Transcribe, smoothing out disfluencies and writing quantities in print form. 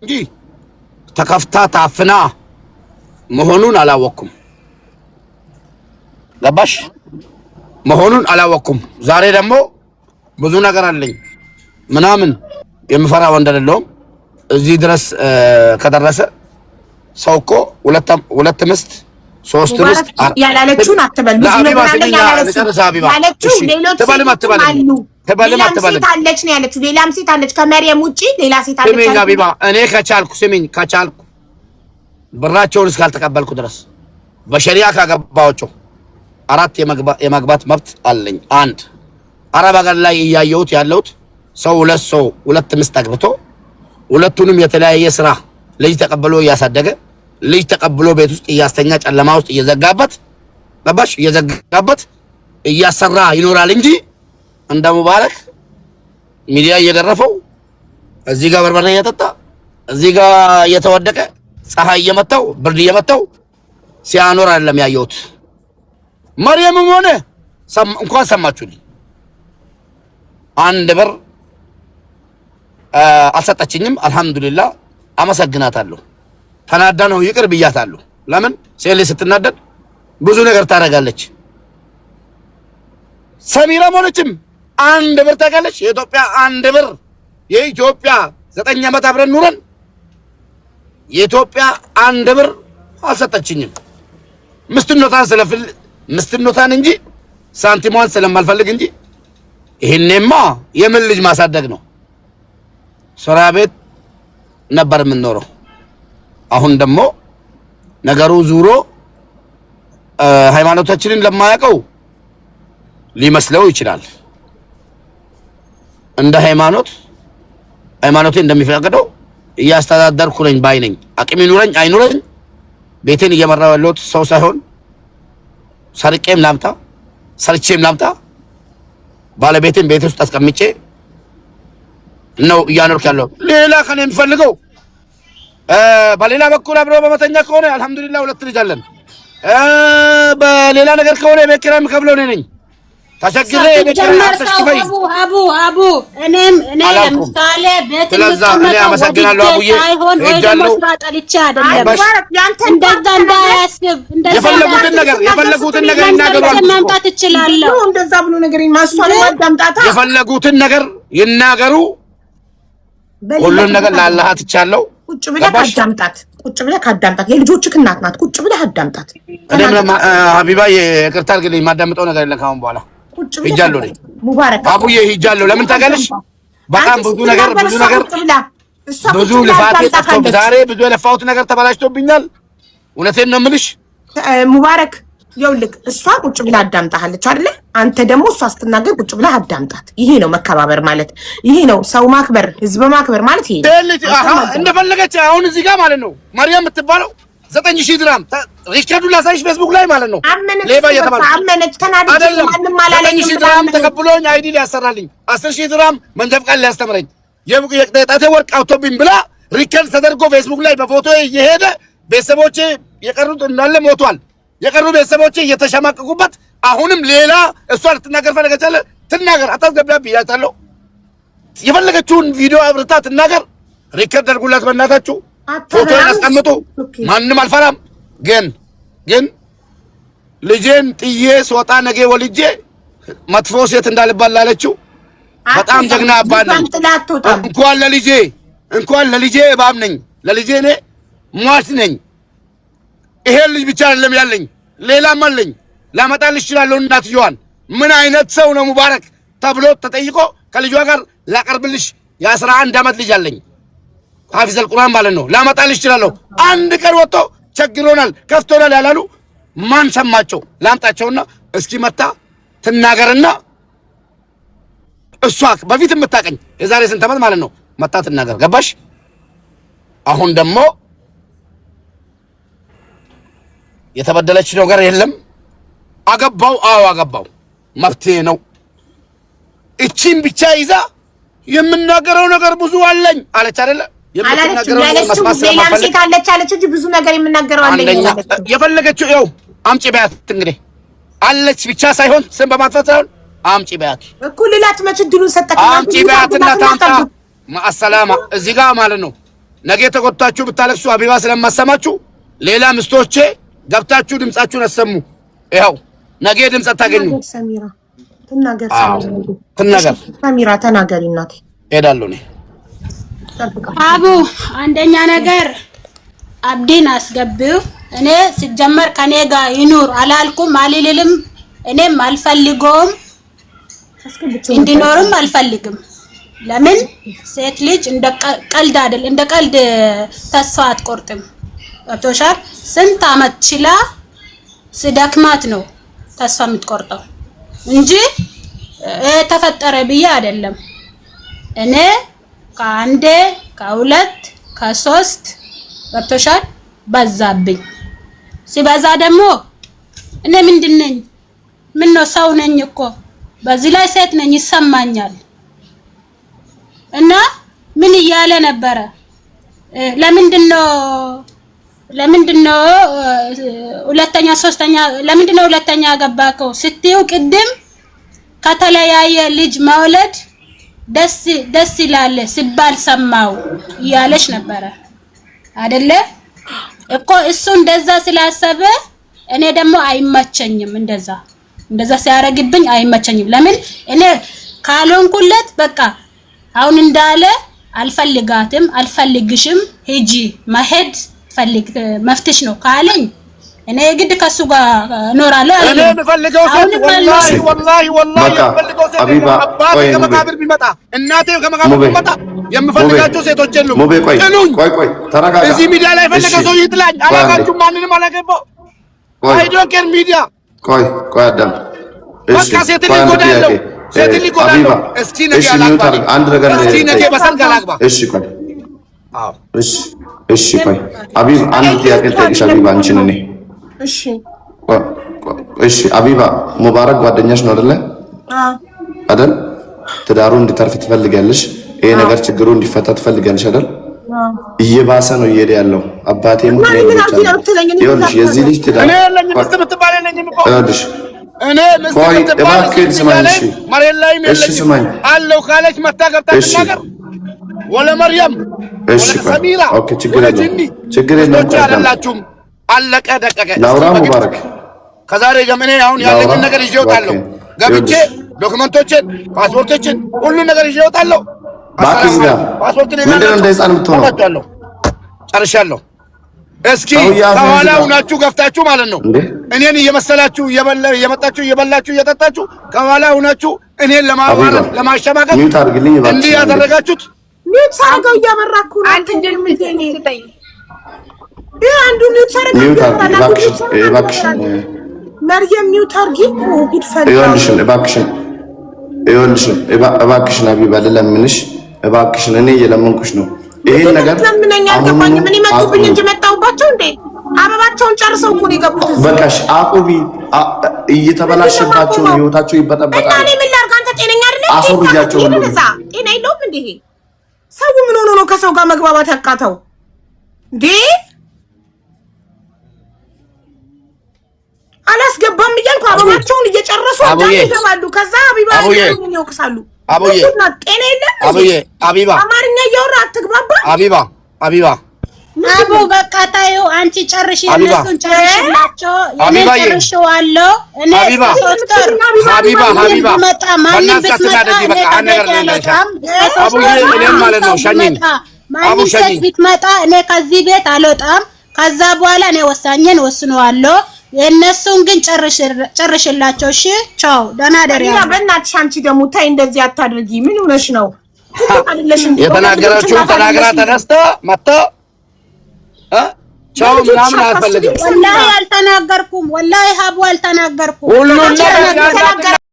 እንጂ ተከፍታ ታፍና መሆኑን አላወኩም። ገባሽ? መሆኑን አላወኩም። ዛሬ ደግሞ ብዙ ነገር አለኝ ምናምን የምፈራ ወንድ አይደለሁም። እዚህ ድረስ ከደረሰ ሰው እኮ ሁለት ምስት ሶስት ምስት ያላለችውን አትበል። ብዙ ነገር አለኝ ያለችው ሌላም ሴት አለች ነው ያለችው። ሌላም ሴት አለች ከመርየም ውጪ ሌላ ሴት አለች። ስሚኝ ሀቢባ፣ እኔ ከቻልኩ ብራቸውን እስካልተቀበልኩ ድረስ በሸሪዓ ካገባቸው 4 የማግባት መብት አለኝ። 1 አረብ ሀገር ላይ እያየሁት ያለሁት ሰው ሁለት ምስት አግብቶ ሁለቱንም የተለያየ ስራ ልጅ ተቀብሎ እያሳደገ ልጅ ተቀብሎ ቤት ውስጥ እያስተኛ ጨለማ ውስጥ እየዘጋበት ገባሽ? እየዘጋበት እያሰራ ይኖራል እንጂ እንደ ሙባረክ ሚዲያ እየገረፈው እዚህ ጋር በርበሬ እየጠጣ እዚህ ጋር እየተወደቀ ፀሐይ እየመታው ብርድ እየመታው ሲያኖር አይደለም ያየሁት። መርየምም ሆነ እንኳን ሰማችሁልኝ 1 ብር አልሰጠችኝም። አልሐምዱሊላህ አመሰግናታለሁ። ተናዳ ነው ይቅር ብያታለሁ። ለምን ሴት ስትናደድ ብዙ ነገር ታደርጋለች። ሰሚራም ሆነችም 1 ብር ታውቃለች። የኢትዮጵያ 1 ብር የኢትዮጵያ 9 ዓመት አብረን ኑረን የኢትዮጵያ 1 ብር አልሰጠችኝም። ምስትነቷን እንጂ ሳንቲሟን ስለማልፈልግ እንጂ ይሄኔማ የምን ልጅ ማሳደግ ነው። ስራ ቤት ነበር የምንኖረው። አሁን ደግሞ ነገሩ ዙሮ ሃይማኖታችንን ለማያውቀው ሊመስለው ይችላል። እንደ ሃይማኖቴ እንደሚፈቅደው እያስተዳደርኩ ነኝ ባይ ነኝ። አቅም ይኑረኝ አይኑረኝ ቤቴን እየመራው ያለሁት ሰው ሳይሆን ሰርቄም ላምጣ ሰርቼም ላምጣ ባለቤቴን ቤት ውስጥ አስቀምጬ ነው እያኖርኩ ያለው። ሌላ ከኔ የሚፈልገው በሌላ በኩል አብሮ በመተኛ ከሆነ አልሐምዱሊላህ 2 ልጅ አለን። በሌላ ነገር ከሆነ የቤት ኪራይ የምከፍለው እኔ ነኝ። ተቸግሬ የቤት ኪራይ ተሽከፈይ አቡ እኔም ለምሳሌ ቤት እኔ አመሰግናለሁ አቡዬ ሄጃለሁ። የፈለጉትን ነገር ይናገሩ። ማምጣት እችላለሁ። እንደዛ ብሎ ነገር ማስዋል ማዳምጣታ የፈለጉትን ነገር ይናገሩ። ሁሉን ነገር ለአላህ ትቻለው። ቁጭ ብለህ ካዳምጣት የልጆችህ እናት ናት። ቁጭ ብለህ አዳምጣት። እኔም ሀቢባ ይቅርታ አድርግልኝ ማዳምጠው ነገር የለም ካሁን በኋላ ሂጃለሁ። ነኝ ሙባረክ አቡዬ ሂጃለሁ። ለምን ታውቂያለሽ? በጣም ብዙ ልፋት ጠፍቶ ዛሬ ብዙ የለፋሁት ነገር ተበላሽቶብኛል። እውነቴን ነው የምልሽ ሙባረክ። ይኸውልህ እሷ ቁጭ ብላ አዳምጣሃለች አይደለ? አንተ ደግሞ እሷ ስትናገር ቁጭ ብላ አዳምጣት። ይሄ ነው መከባበር ማለት፣ ይሄ ነው ሰው ማክበር፣ ህዝብ ማክበር ማለት ይሄ ነው። እንደፈለገች አሁን እዚህ ጋር ማለት ነው መርየም የምትባለው 9000 ድራም ሪከርዱን ላሳይሽ ፌስቡክ ላይ ማለት ነው። ሌባ አመነች ተናደደ። ማንንም አላለኝም። 9000 ድራም ተቀብሎኝ አይዲ ሊያሰራልኝ 10000 ድራም መንጃ ፈቃድ ሊያስተምረኝ የጣቴ ወርቅ አውቶብኝ ብላ ሪከርድ ተደርጎ ፌስቡክ ላይ በፎቶ እየሄደ ቤተሰቦቼ የቀሩት እንዳለ ሞቷል። የቀሩ ቤተሰቦቼ እየተሸማቀቁበት አሁንም ሌላ እሷ ልትናገር ፈለገቻለ ትናገር። አታስገቢያት ብያታለሁ። የፈለገችውን ቪዲዮ አብርታ ትናገር። ሪከርድ አድርጉላት በእናታችሁ። ፎቶ ያስቀምጡ። ማንንም አልፈራም። ግን ልጄን ጥዬ ስወጣ ነገ ወልጄ መጥፎ ሴት እንዳልባል ላለችው በጣም ጀግና አባት ነኝ። እንኳን ለልጄ እባብ ነኝ። ለልጄ እኔ ሟች ነኝ። ይሄን ልጅ ብቻ አይደለም ያለኝ ሌላም አለኝ። ላመጣልሽ እችላለሁ እናትየዋን። ምን አይነት ሰው ነው ሙባረክ ተብሎ ተጠይቆ ከልጇ ጋር ላቀርብልሽ የ11 ዓመት ልጅ አለኝ። ሐፊዘል ቁርአን ማለት ነው። ላመጣልሽ እችላለሁ። አንድ ቀን ወጥቶ ቸግሮናል ከፍቶናል ያላሉ ማን ሰማቸው? ላምጣቸውና እስኪ መታ ትናገርና እሷ በፊት የምታቀኝ የዛሬ ስንት ዓመት ማለት ነው መታ ትናገር። ገባሽ? አሁን ደግሞ የተበደለች ነገር የለም። አገባው አገባው መብቴ ነው። እቺን ብቻ ይዛ የምናገረው ነገር ብዙ አለኝ አለች አይደለ? የምትናገረው ሌላም ሴት አለች አለች እንጂ ብዙ ነገር የምናገረው አለኝ። የፈለገችው ይኸው አምጪ በያት። እንግዲህ አለች ብቻ ሳይሆን ስም በማጥፋት ሳይሆን አምጪ በያት። እኩልላት መች ድሉን ሰጠች። አምጪ በያትና ታምጣ ማሰላማ እዚህ ጋር ማለት ነው። ነገ ተቆጣችሁ ብታለቅሱ አቢባ ስለማሰማችሁ ሌላ ምስቶቼ ገብታችሁ ድምጻችሁን አሰሙ። ይኸው ነገ ድምጽ አታገኙ። ሰሚራ ተናገር፣ ሰሚራ ተናገሪ እናቴ። ሄዳለሁ እኔ አቡ አንደኛ ነገር አብዲን አስገቢው። እኔ ሲጀመር ከኔ ጋር ይኑር አላልኩም አልልልም። እኔም አልፈልገውም እንዲኖርም አልፈልግም። ለምን ሴት ልጅ እንደ ቀልድ አይደል፣ እንደ ቀልድ ተስፋ አትቆርጥም። ገብቶሻል? ስንት አመት ችላ ስደክማት ነው ተስፋ የምትቆርጠው እንጂ ተፈጠረ ብዬ አይደለም። እኔ ከአንዴ ከሁለት ከሶስት ገብቶሻል በዛብኝ። ሲበዛ ደግሞ እኔ ምንድን ነኝ? ምን ነው ሰው ነኝ እኮ በዚህ ላይ ሴት ነኝ ይሰማኛል። እና ምን እያለ ነበረ? ለምንድነው ሁለተኛ ሶስተኛ ለምንድነው ሁለተኛ ገባከው ስትይው ቅድም ከተለያየ ልጅ መውለድ ደስ ይላል ሲባል ሰማው እያለሽ ነበረ አይደለ እኮ። እሱ እንደዛ ስላሰበ እኔ ደግሞ አይመቸኝም። እንደዛ ሲያረግብኝ አይመቸኝም። ለምን እኔ ካልሆንኩለት በቃ አሁን እንዳለ አልፈልጋትም፣ አልፈልግሽም፣ ሂጂ መሄድ ፈልግ መፍትሽ ነው ካለኝ እኔ ግድ ከሱ ጋር እኖራለሁ። እኔ የምፈልገው ሴት ወላሂ የምፈልገው ሴት አባቴ ከመቃብር ቢመጣ እናቴ ከመቃብር ቢመጣ የምፈልጋቸው ሴቶች የሉም። ቆይ ተረጋጋ። እዚህ ሚዲያ ላይ ፈለገ ሰው ይጥላኝ። አላጋችሁ ማንንም አላገባው። አይ ዶንት ኬር ሚዲያ። ቆይ አዳም በቃ ሴት ሊጎዳለው ሴት ሊጎዳለው። እስኪ ነገ አላግባ አንድ ነገር እስኪ ነገ በሰርግ አላግባ። እሺ ቆይ አቢብ አንድ ጥያቄ ልጠይቅሽ። አቢባ አንቺን እኔ እሺ አቢባ ሙባረክ ጓደኛሽ ነው አይደለ? አይደል? ትዳሩ እንዲተርፍ ትፈልጋለሽ። ይሄ ነገር ችግሩ እንዲፈታ ትፈልጋለሽ አይደል? እየባሰ ነው እየሄደ ያለው። አባቴ ሙት ነው ይኸውልሽ፣ የዚህ ልጅ ትዳር እኔ ለኝ ምስት ምትባል የለኝም እኮ ይኸውልሽ፣ እኔ ምስት ምትባል እባክህ ስማኝ። መሬት ላይ የለኝም አለው ካለች መታ ገብታ ትናገር። ወለ መርየም እሺ ሰሚራ ኦኬ፣ ችግር የለም አይደላችሁም። አለቀ ደቀቀ። ላውራ ሙባረክ ከዛሬ ጀምሬ አሁን ያለኝን ነገር ይዤ እወጣለሁ። ገብቼ ዶክመንቶችን፣ ፓስፖርቶችን ሁሉ ነገር ይዤ እወጣለሁ። ፓስፖርትን ምንድነው እንደ ህፃን የምትሆነው? ጨርሻለሁ። እስኪ ከኋላ ሁናችሁ ገፍታችሁ ማለት ነው እኔን እየመሰላችሁ እየመጣችሁ እየበላችሁ እየጠጣችሁ ከኋላ ሁናችሁ እኔን ለማዋረድ ለማሸማቀቅ እንዲህ ያደረጋችሁት ሚውት ሳረገው እያበራኩ ነው። አንተ እንደምትኝ ትጠይ አንዱ ሚውት ሳረገው እባክሽን መርየም ሚውት አርጊ ጉድ ፈላ። እባክሽን አቢባ ልለምንሽ፣ እባክሽን እኔ እየለመንኩሽ ነው። ይሄን ነገር ለምንኛ አልገባኝ። ምን ይመጡብኝ እንጂ መጣሁባቸው እንዴ? አበባቸውን ጨርሰው እኮ ነው የገቡት። በቃሽ አቁቢ። እየተበላሸባቸው ነው፣ ህይወታቸው ይበጠበጣል። እኔ ምን ላድርግ? አንተ ጤነኛ አይደለም። አስወግጃቸው ሁሉ ጤና የለውም እንዴ? ሰው ምን ሆኖ ነው ከሰው ጋር መግባባት ያቃተው እንዴ? አላስገባም እያልኩ አበባቸውን እየጨረሱ ይገባሉ። ከዛ አቢባ ምን ይወቅሳሉ? አቡዬ ጤና የለም። አቢባ አማርኛ እያወራ አትግባባ። አቢባ አቡ በቃ ታዩ። አንቺ ጨርሽ፣ እነሱን ጨርሽላቸው። እኔ ጨርሼዋለሁ። እኔ ሶስተር ሀቢባ መጣ ማንም ብትመጣ እኔ ከዚህ ቤት አልወጣም። ከዛ በኋላ እኔ ወሳኝን ወስነዋለሁ። የእነሱን ግን ጨርሽላቸው። እሺ ቻው፣ ደህና ደሪያ። በእናትሽ አንቺ ደግሞ ታይ እንደዚህ አታድርጊ። ምን ሆነሽ ነው? የተናገራችሁ ተናግራ ተነስተ መጣ ቻው ምናምን አልፈልግም። ወላሂ አልተናገርኩም። ወላሂ ሀቡ አልተናገርኩም። ሁሉን ነገር